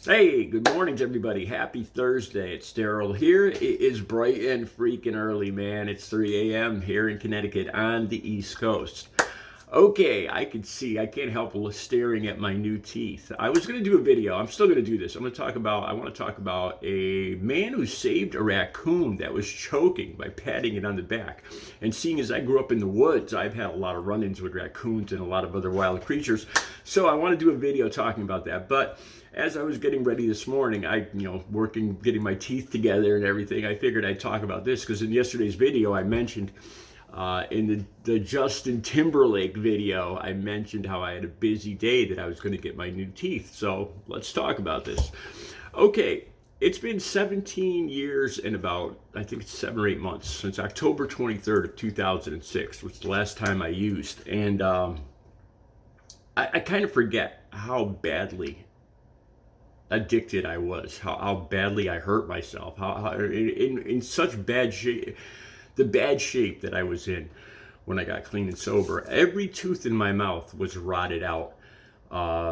Hey, good morning to everybody. Happy Thursday. It's Daryl here. It is bright and freaking early, man. It's 3 a.m. here in Connecticut on the East Coast. Okay, I can see, I can't help but staring at my new teeth. I was going to do a video. I'm still going to do this. I want to talk about a man who saved a raccoon that was choking by patting it on the back. And seeing as I grew up in the woods, I've had a lot of run-ins with raccoons and a lot of other wild creatures. So I want to do a video talking about that. But as I was getting ready this morning, working, getting my teeth together and everything, I figured I'd talk about this because in yesterday's video I mentioned in the Justin Timberlake video, I mentioned how I had a busy day that I was going to get my new teeth. So let's talk about this. Okay, it's been 17 years and about, I think it's 7 or 8 months since October 23rd of 2006, which was the last time I used. And I kind of forget how badly addicted I was, how badly I hurt myself, how in such bad shape, the bad shape that I was in when I got clean and sober. Every tooth in my mouth was rotted out,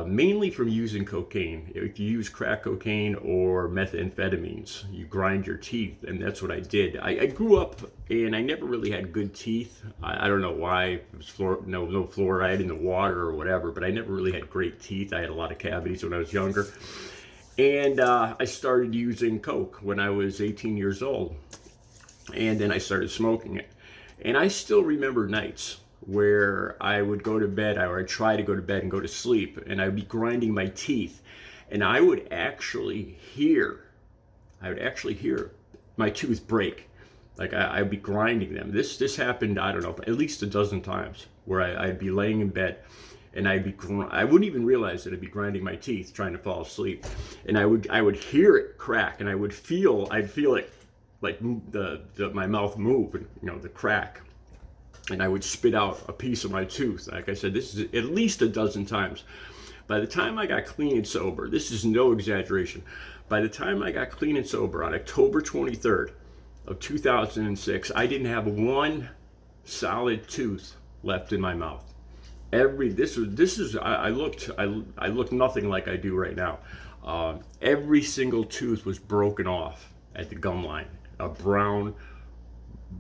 mainly from using cocaine. If you use crack cocaine or methamphetamines, you grind your teeth, and that's what I did. I grew up and I never really had good teeth. I don't know why. It was no fluoride in the water or whatever, but I never really had great teeth. I had a lot of cavities when I was younger. And I started using coke when I was 18 years old. And then I started smoking it. And I still remember nights where I would go to bed, or I'd try to go to bed and go to sleep, and I'd be grinding my teeth. And I would actually hear my tooth break. Like I'd be grinding them. This happened, I don't know, at least a dozen times where I'd be laying in bed and I wouldn't even realize that I'd be grinding my teeth trying to fall asleep. And I would hear it crack, and I'd feel it like my mouth move, and the crack, and I would spit out a piece of my tooth. Like I said, this is at least a dozen times. By the time I got clean and sober, this is no exaggeration, by the time I got clean and sober on October 23rd of 2006, I didn't have one solid tooth left in my mouth. I looked nothing like I do right now. Every single tooth was broken off at the gum line, a brown,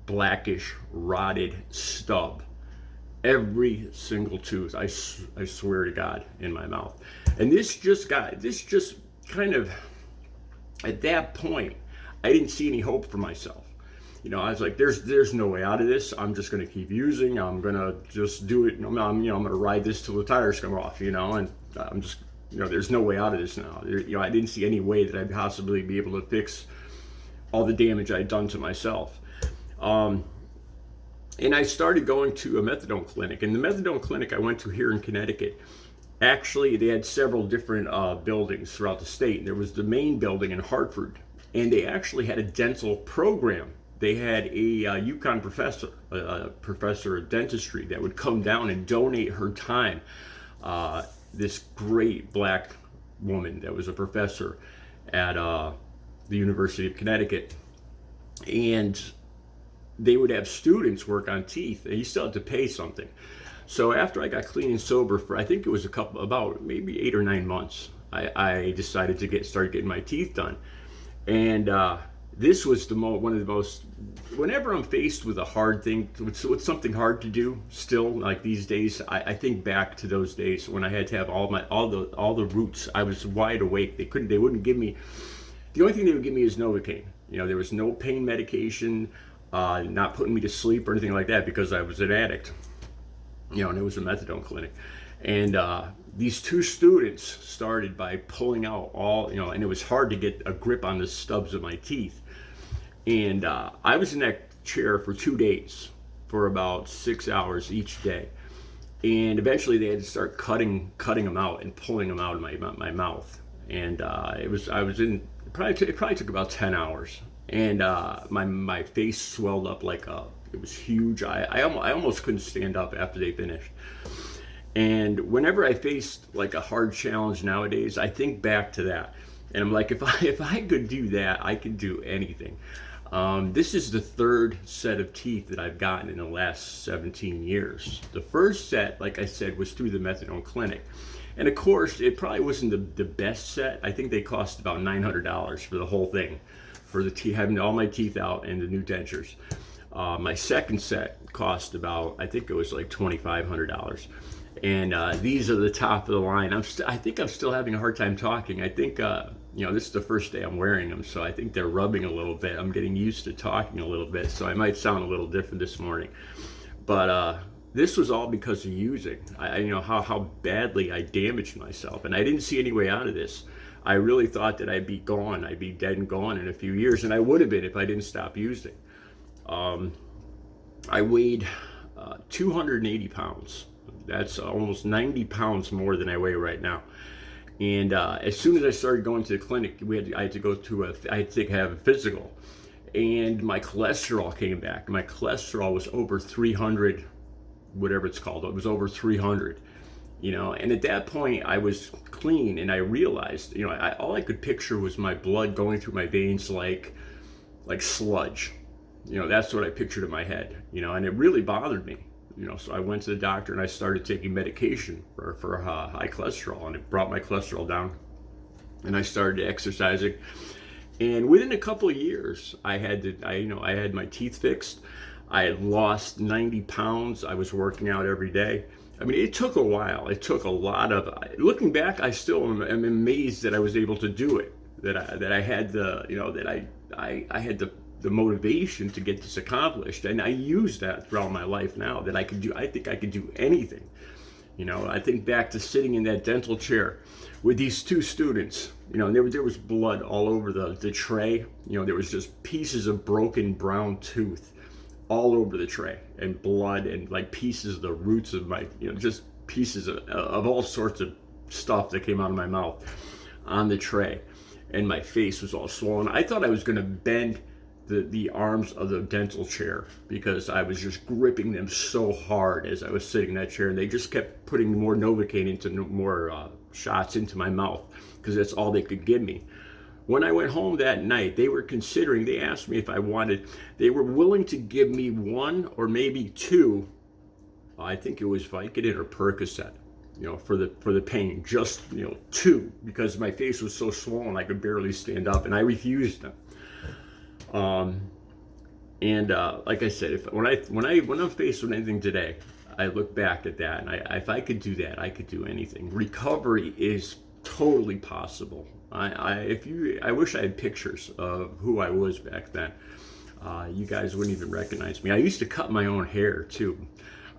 blackish, rotted stub. Every single tooth, I swear to God, in my mouth. And this just kind of, at that point, I didn't see any hope for myself. I was like, there's no way out of this. I'm just going to keep using. I'm going to just do it. I'm going to ride this till the tires come off, and I'm just, there's no way out of this now. I didn't see any way that I'd possibly be able to fix all the damage I'd done to myself. And I started going to a methadone clinic. And the methadone clinic I went to here in Connecticut, actually, they had several different buildings throughout the state. There was the main building in Hartford, and they actually had a dental program. They had a UConn professor, a professor of dentistry, that would come down and donate her time. This great black woman that was a professor at the University of Connecticut. And they would have students work on teeth, and you still had to pay something. So after I got clean and sober for, I think it was about maybe 8 or 9 months, I decided to start getting my teeth done. And this was one of the most, whenever I'm faced with a hard thing, with something hard to do, still, like these days, I think back to those days when I had to have all the roots. I was wide awake. They wouldn't give me, the only thing they would give me is Novocaine. There was no pain medication, not putting me to sleep or anything like that, because I was an addict. And it was a methadone clinic. And these two students started by pulling out and it was hard to get a grip on the stubs of my teeth. And I was in that chair for 2 days, for about 6 hours each day. And eventually they had to start cutting them out and pulling them out of my mouth. And it probably took about 10 hours. And my face swelled up it was huge. I almost couldn't stand up after they finished. And whenever I faced like a hard challenge nowadays, I think back to that. And I'm like, if I could do that, I could do anything. This is the third set of teeth that I've gotten in the last 17 years. The first set, like I said, was through the methadone clinic. And of course, it probably wasn't the best set. I think they cost about $900 for the whole thing, for the teeth, having all my teeth out and the new dentures. My second set cost about, I think it was like $2,500. And these are the top of the line. I think I'm still having a hard time talking. I think, this is the first day I'm wearing them, so I think they're rubbing a little bit. I'm getting used to talking a little bit, so I might sound a little different this morning. But this was all because of using. How badly I damaged myself, and I didn't see any way out of this. I really thought that I'd be gone. I'd be dead and gone in a few years, and I would have been if I didn't stop using. I weighed 280 pounds. That's almost 90 pounds more than I weigh right now. And as soon as I started going to the clinic, I had to have a physical, and my cholesterol came back. My cholesterol was over 300, whatever it's called. It was over 300. And at that point I was clean, and I realized, all I could picture was my blood going through my veins like sludge. That's what I pictured in my head, and it really bothered me. So I went to the doctor and I started taking medication for high cholesterol, and it brought my cholesterol down. And I started exercising, and within a couple of years, I had my teeth fixed. I had lost 90 pounds. I was working out every day. I mean, it took a while. It took a lot of. Looking back, I still am amazed that I was able to do it. That I had I had the motivation to get this accomplished, and I use that throughout my life now. That I think I could do anything. I think back to sitting in that dental chair with these two students. There was blood all over the tray. There was just pieces of broken brown tooth all over the tray, and blood, and like pieces of the roots of my, just pieces of all sorts of stuff that came out of my mouth on the tray, and my face was all swollen. I thought I was going to bend the arms of the dental chair because I was just gripping them so hard as I was sitting in that chair, and they just kept putting more Novocaine into more shots into my mouth because that's all they could give me. When I went home that night, they asked me if I wanted, they were willing to give me one or maybe two, I think it was Vicodin or Percocet, for the pain, just, two, because my face was so swollen I could barely stand up, and I refused them. Like I said, when I'm faced with anything today, I look back at that, and if I could do that, I could do anything. Recovery is totally possible. I wish I had pictures of who I was back then. You guys wouldn't even recognize me. I used to cut my own hair too.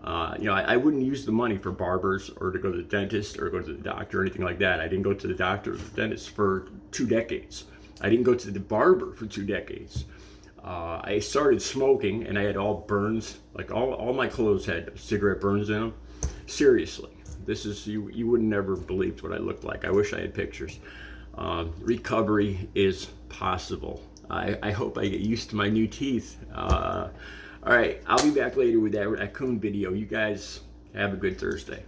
I wouldn't use the money for barbers or to go to the dentist or go to the doctor or anything like that. I didn't go to the doctor or the dentist for 2 decades. I didn't go to the barber for 2 decades. I started smoking, and I had all burns, like all my clothes had cigarette burns in them. Seriously, this is, you would never believed what I looked like. I wish I had pictures. Recovery is possible. I hope I get used to my new teeth. All right, I'll be back later with that raccoon video. You guys have a good Thursday.